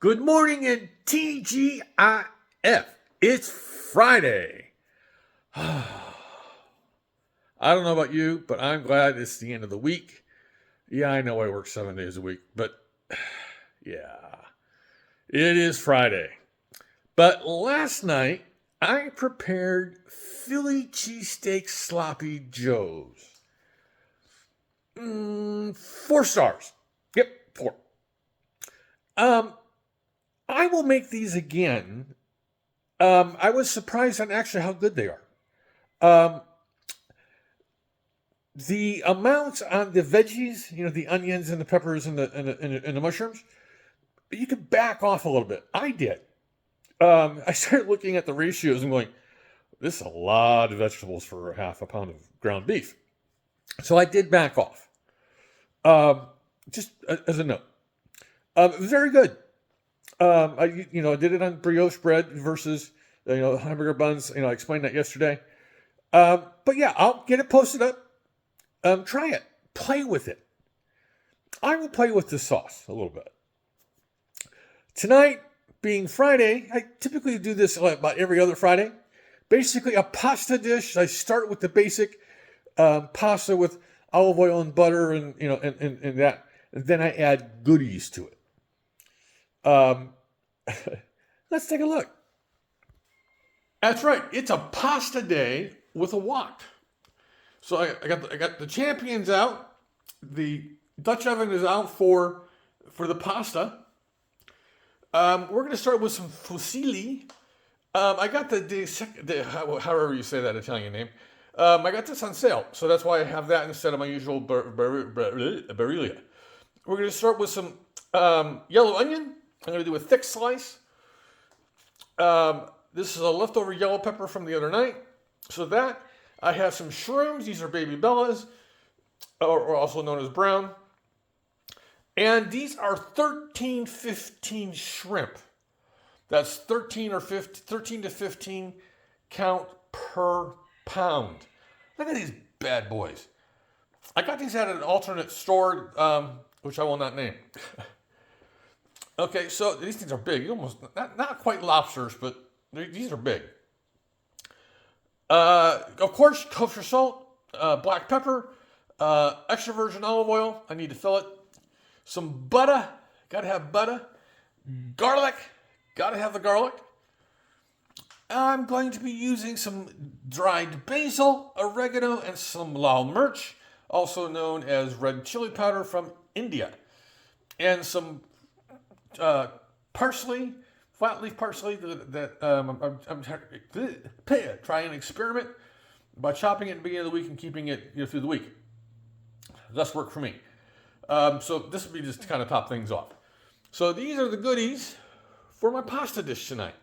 Good morning and TGIF. It's Friday. I don't know about you, but I'm glad it's the end of the week. Yeah, I know I work 7 days a week, but yeah, it is Friday. But last night, I prepared Philly cheesesteak sloppy joes. 4 stars. Yep, 4. I will make these again. I was surprised on actually how good they are. The amounts on the veggies, the onions and the peppers and the mushrooms, you could back off a little bit. I did. I started looking at the ratios and going, this is a lot of vegetables for half a pound of ground beef. So I did back off. Just as a note. It was very good. I did it on brioche bread versus, hamburger buns. I explained that yesterday. But yeah, I'll get it posted up. Try it. Play with it. I will play with the sauce a little bit. Tonight, being Friday, I typically do this about every other Friday. Basically, a pasta dish. I start with the basic pasta with olive oil and butter and that. And then I add goodies to it. Let's take a look. That's right. It's a pasta day with a wok. So I got the champions out. The Dutch oven is out for the pasta. We're going to start with some fusilli. I got the however you say that Italian name. I got this on sale, so that's why I have that instead of my usual barilla. We're going to start with some yellow onion. I'm going to do a thick slice. This is a leftover yellow pepper from the other night. So that, I have some shrooms. These are baby bellas, or also known as brown. And these are 13-15 shrimp. That's 13 to 15 count per pound. Look at these bad boys. I got these at an alternate store, which I will not name. Okay, so these things are big. Almost not quite lobsters, but these are big. Of course, kosher salt, black pepper, extra virgin olive oil. I need to fill it. Some butter. Gotta have butter. Garlic. Gotta have the garlic. I'm going to be using some dried basil, oregano, and some lal mirch, also known as red chili powder from India, and some parsley, flat leaf parsley that I'm trying an experiment by chopping it at the beginning of the week and keeping it through the week. That's worked for me. So this would be just to kind of top things off. So these are the goodies for my pasta dish tonight.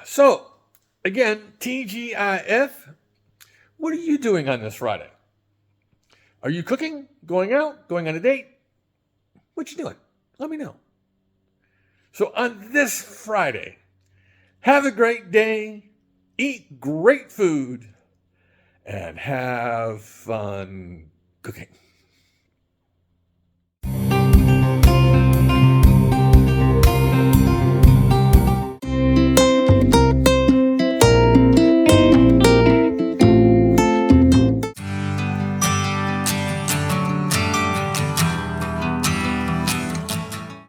So, again, TGIF, what are you doing on this Friday? Are you cooking? Going out? Going on a date? What you doing? Let me know. So on this Friday, have a great day, eat great food, and have fun cooking.